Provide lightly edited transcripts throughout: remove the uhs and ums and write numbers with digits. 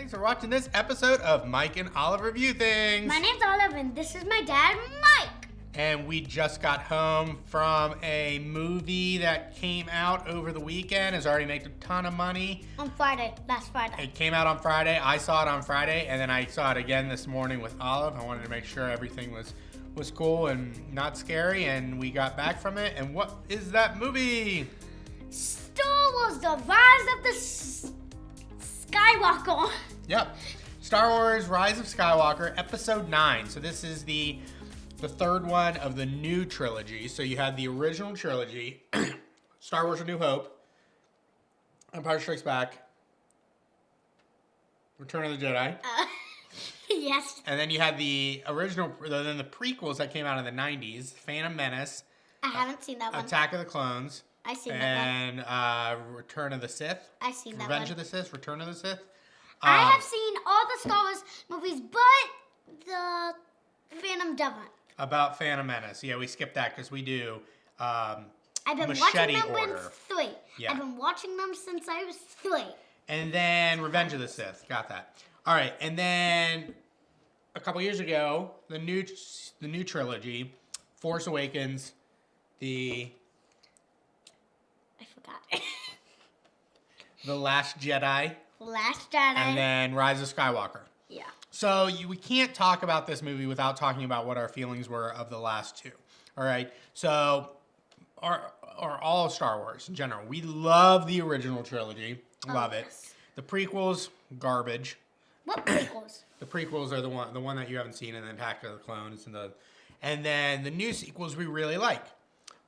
Thanks for watching this episode of Mike and Olive Review Things. My name's Olive, and this is my dad, Mike. And we just got home from a movie that came out over the weekend. Has already made a ton of money. On Friday, last Friday. It came out on Friday. I saw it on Friday, and then I saw it again this morning with Olive. I wanted to make sure everything was cool and not scary, and we got back from it. And what is that movie? Star Wars: The Rise of the Skywalker. Yep. Star Wars: Rise of Skywalker, Episode 9. So this is the third one of the new trilogy. So you had the original trilogy, Star Wars: A New Hope, Empire Strikes Back, Return of the Jedi. Yes. And then you had the original, then the prequels that came out in the 90s, Phantom Menace. I haven't seen that one. Attack of the Clones. I've seen that one. And Return of the Sith. I've seen that one. Revenge of the Sith, Return of the Sith. I have seen all the Star Wars movies, but the Phantom Devon. About Phantom Menace. Yeah, we skipped that because we do I've been watching them order. since 3. Yeah. I've been watching them since I was 3. And then Revenge of the Sith. Got that. All right. And then a couple years ago, the new trilogy, Force Awakens, I forgot. The Last Jedi. Last Jedi. And then Rise of Skywalker. Yeah. So we can't talk about this movie without talking about what our feelings were of the last two. All right. So, or all of Star Wars in general. We love the original trilogy. Love it. Yes. The prequels, garbage. What prequels? The prequels are the one that you haven't seen, and then Attack of the Clones, and then the new sequels we really like.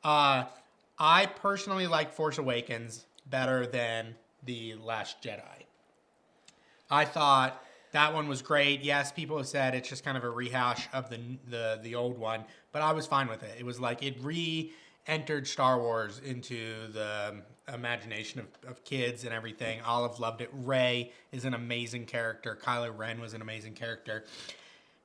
I personally like Force Awakens better than the Last Jedi. I thought that one was great. Yes, people have said it's just kind of a rehash of the old one, but I was fine with it. It was like it re-entered Star Wars into the imagination of kids and everything. Olive loved it. Rey is an amazing character. Kylo Ren was an amazing character.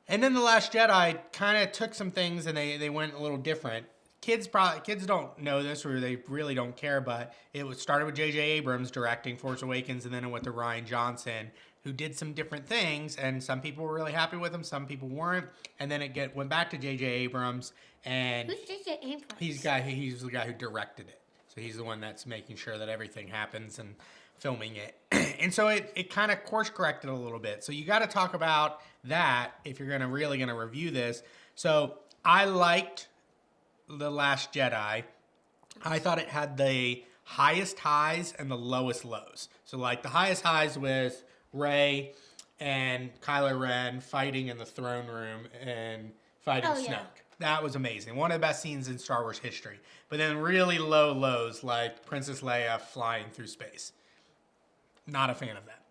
And then The Last Jedi kind of took some things and they went a little different. Kids don't know this, or they really don't care, but it started with J.J. Abrams directing Force Awakens, and then it went to Rian Johnson, who did some different things, and some people were really happy with him, some people weren't, and then it went back to J.J. Abrams, and Who's J.J. Abrams? he's the guy who directed it, so he's the one that's making sure that everything happens and filming it, and so it kind of course corrected a little bit. So you got to talk about that if you're really gonna review this. So I liked The Last Jedi. I thought it had the highest highs and the lowest lows. So like the highest highs with Rey and Kylo Ren fighting in the throne room and fighting Snoke. Yeah. That was amazing. One of the best scenes in Star Wars history. But then really low lows like Princess Leia flying through space. Not a fan of that.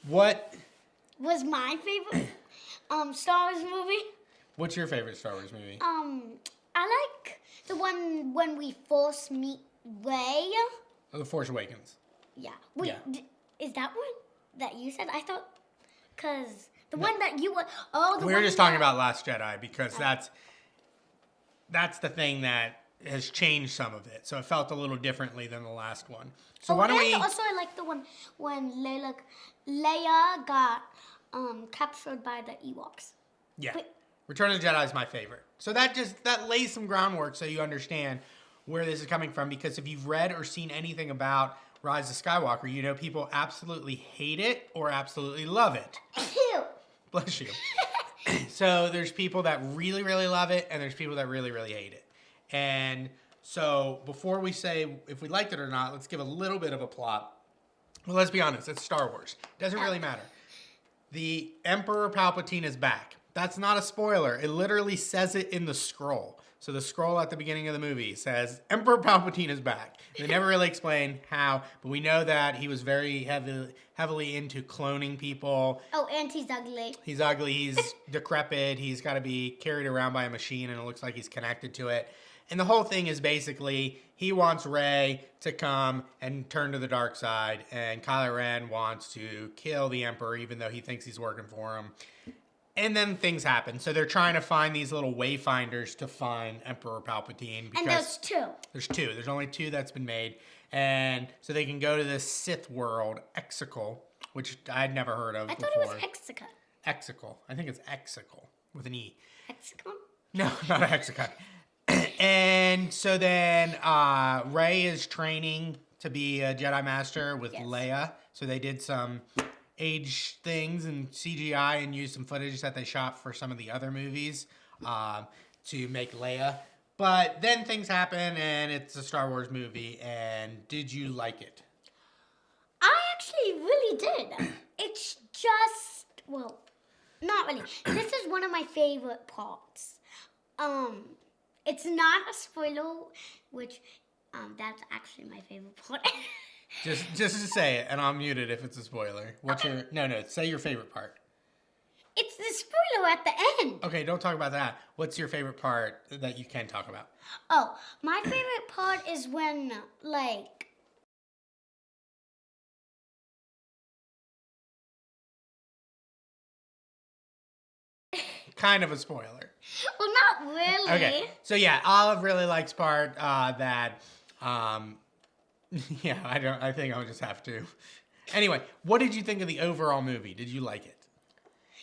What was my favorite Star Wars movie? What's your favorite Star Wars movie? I like the one when we first meet Rey. Oh, The Force Awakens. Yeah. Wait, Yeah. Is that one that you said? I thought, because the one that you were... We were just talking about Last Jedi because that's the thing that has changed some of it. So it felt a little differently than the last one. So why don't we... Also, I like the one when Leia got captured by the Ewoks. Yeah. But, Return of the Jedi is my favorite. So that lays some groundwork so you understand where this is coming from, because if you've read or seen anything about Rise of Skywalker, you know people absolutely hate it or absolutely love it. Ew. Bless you. So there's people that really, really love it, and there's people that really, really hate it. And so before we say if we liked it or not, let's give a little bit of a plot. Well, let's be honest, it's Star Wars. Doesn't really matter. The Emperor Palpatine is back. That's not a spoiler. It literally says it in the scroll. So the scroll at the beginning of the movie says, Emperor Palpatine is back. They never really explain how, but we know that he was very heavily into cloning people. Oh, and he's ugly. He's ugly. He's decrepit. He's got to be carried around by a machine, and it looks like he's connected to it. And the whole thing is basically he wants Rey to come and turn to the dark side, and Kylo Ren wants to kill the Emperor, even though he thinks he's working for him. And then things happen. So they're trying to find these little wayfinders to find Emperor Palpatine. And there's 2. There's 2. There's only 2 that's been made. And so they can go to this Sith world, Exegol, which I'd never heard of I before. thought it was Hexagon. Hexical. I think it's Hexical with an E. Hexagon? No, not a hexagon. And so then Rey is training to be a Jedi Master with Leia. So they did some age things and CGI and used some footage that they shot for some of the other movies to make Leia. But then things happen and it's a Star Wars movie. And did you like it? I actually really did. It's just, well, not really. This is one of my favorite parts. It's not a spoiler, which that's actually my favorite part. Just to say it, and I'll mute it if it's a spoiler. What's your say your favorite part. It's the spoiler at the end. Okay, don't talk about that. What's your favorite part that you can talk about? Oh, my favorite part is when, like, Kind of a spoiler. well, not really. Okay, so yeah, Olive really likes part that, yeah, I think I'll just have to. Anyway, what did you think of the overall movie? Did you like it?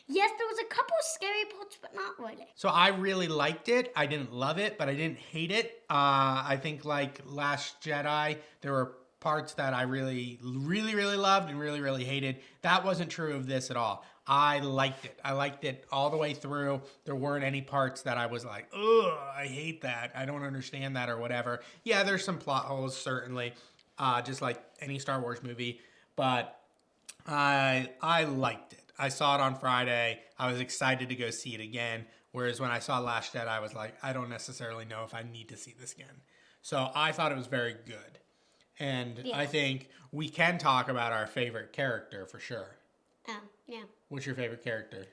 Yes, there was a couple scary parts, but not really. So I really liked it. I didn't love it, but I didn't hate it. I think like Last Jedi, there were parts that I really, really, really loved and really, really hated. That wasn't true of this at all. I liked it. I liked it all the way through. There weren't any parts that I was like, ugh, I hate that. I don't understand that or whatever. Yeah, there's some plot holes, certainly, just like any Star Wars movie. But I liked it. I saw it on Friday. I was excited to go see it again. Whereas when I saw Last Jedi, I was like, I don't necessarily know if I need to see this again. So I thought it was very good. And I think we can talk about our favorite character for sure. Yeah. What's your favorite character?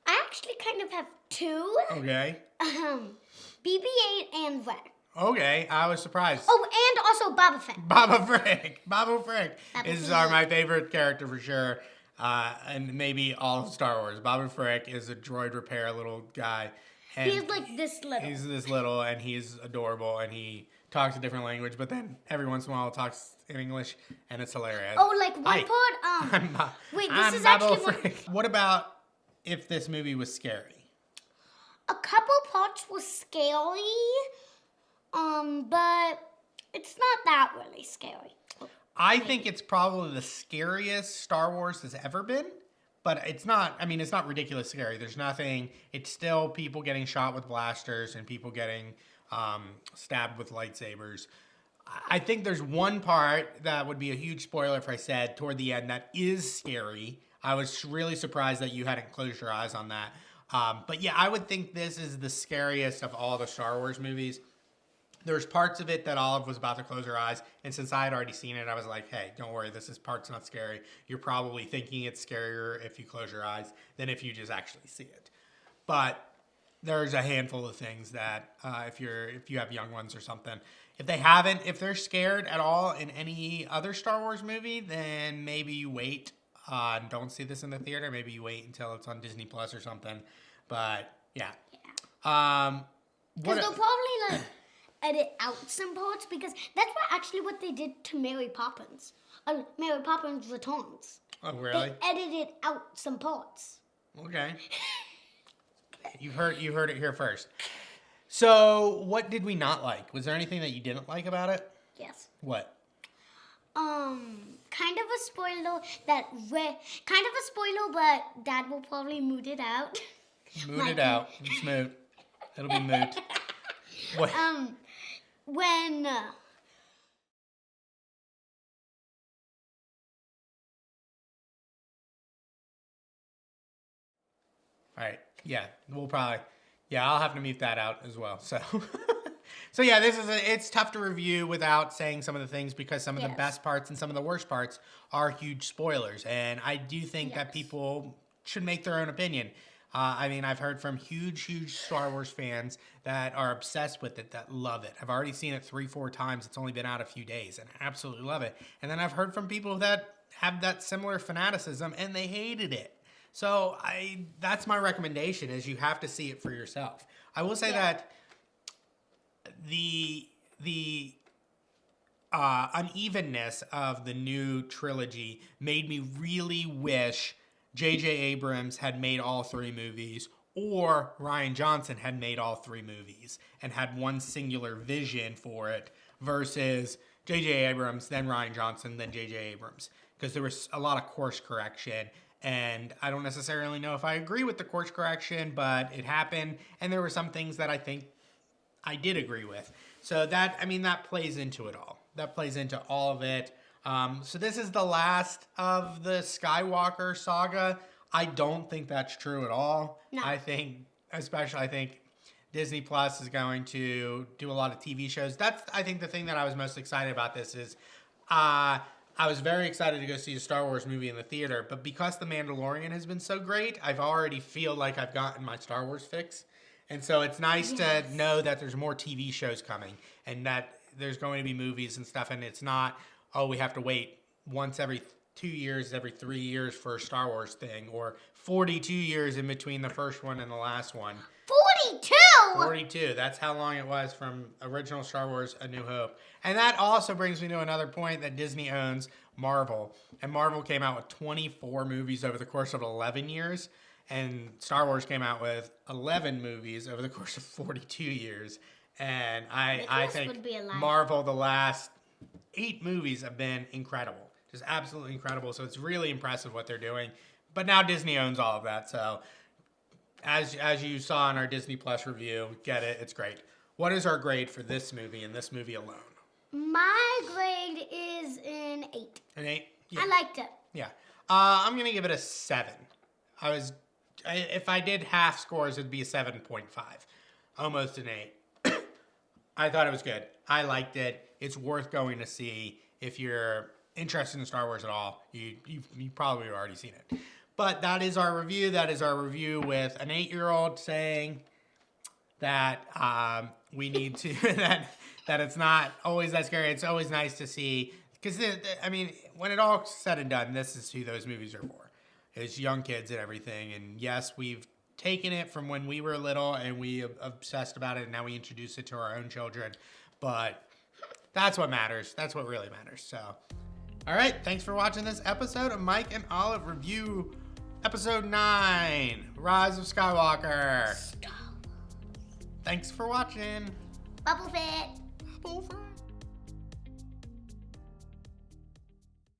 I actually kind of have two. Okay. BB-8 and Ren. Okay, I was surprised. Oh, and also Boba Fett. Boba Frick is my favorite character for sure. And maybe all of Star Wars. Boba Frick is a droid repair little guy. And he's like this little. He's this little, and he's adorable, and he talks a different language, but then every once in a while talks in English, and it's hilarious. Oh, like one part, wait, this is actually Frick. What about if this movie was scary? A couple parts was scary, but it's not that really scary. I think it's probably the scariest Star Wars has ever been, but it's not, I mean, it's not ridiculous scary. There's nothing, it's still people getting shot with blasters and people getting stabbed with lightsabers. I think there's one part that would be a huge spoiler if I said toward the end that is scary. I was really surprised that you hadn't closed your eyes on that. But yeah, I would think this is the scariest of all the Star Wars movies. There's parts of it that Olive was about to close her eyes, and since I had already seen it, I was like, hey, don't worry, this part's not scary. You're probably thinking it's scarier if you close your eyes than if you just actually see it. But there's a handful of things that if you have young ones or something, if they're scared at all in any other Star Wars movie, then maybe you wait and don't see this in the theater. Maybe you wait until it's on Disney Plus or something. But yeah. Because they'll probably edit out some parts, because that's what they did to Mary Poppins. Mary Poppins Returns. Oh, really? They edited out some parts. Okay. You heard it here first. So, what did we not like? Was there anything that you didn't like about it? Yes. What? Kind of a spoiler but Dad will probably moot it out. Moot it out. It's moot. It'll be moot. What? When All right. Yeah, I'll have to mute that out as well. So, so yeah, it's tough to review without saying some of the things, because some of the best parts and some of the worst parts are huge spoilers. And I do think that people should make their own opinion. I mean, I've heard from huge Star Wars fans that are obsessed with it, that love it. I've already seen it 3-4 times. It's only been out a few days, and I absolutely love it. And then I've heard from people that have that similar fanaticism, and they hated it. So that's my recommendation, is you have to see it for yourself. I will say that the unevenness of the new trilogy made me really wish J.J. Abrams had made all 3 movies, or Rian Johnson had made all 3 movies and had one singular vision for it versus J.J. Abrams, then Rian Johnson, then J.J. Abrams. Because there was a lot of course correction, and I don't necessarily know if I agree with the course correction, but it happened, and there were some things that I think I did agree with. So that plays into it all. That plays into all of it. So this is the last of the Skywalker saga. I don't think that's true at all. No. I think Disney Plus is going to do a lot of TV shows. That's, I think, the thing that I was most excited about this is I was very excited to go see a Star Wars movie in the theater, but because The Mandalorian has been so great, I've already feel like I've gotten my Star Wars fix. And so it's nice to know that there's more TV shows coming and that there's going to be movies and stuff, and it's not, we have to wait once every 2 years, every 3 years for a Star Wars thing, or 42 years in between the first one and the last one. 42? 42. That's how long it was from original Star Wars, A New Hope. And that also brings me to another point, that Disney owns Marvel. And Marvel came out with 24 movies over the course of 11 years. And Star Wars came out with 11 movies over the course of 42 years. And I think Marvel, the last 8 movies have been incredible. Just absolutely incredible. So it's really impressive what they're doing. But now Disney owns all of that. So as you saw in our Disney Plus review, get it. It's great. What is our grade for this movie and this movie alone? My grade is an 8. An 8? Yeah. I liked it. Yeah. I'm going to give it a 7. If I did half scores, it'd be a 7.5. Almost an 8. I thought it was good. I liked it. It's worth going to see. If you're interested in Star Wars at all, you probably have already seen it. But that is our review. That is our review with an 8-year-old saying that we need to, that it's not always that scary. It's always nice to see. Because, when it all said and done, this is who those movies are for. It's young kids and everything. And yes, we've taken it from when we were little and we obsessed about it, and now we introduce it to our own children. But that's what matters. That's what really matters. So, all right. Thanks for watching this episode of Mike and Olive Review Episode 9, Rise of Skywalker. Thanks for watching. Bubble Fit. Bubble Fit.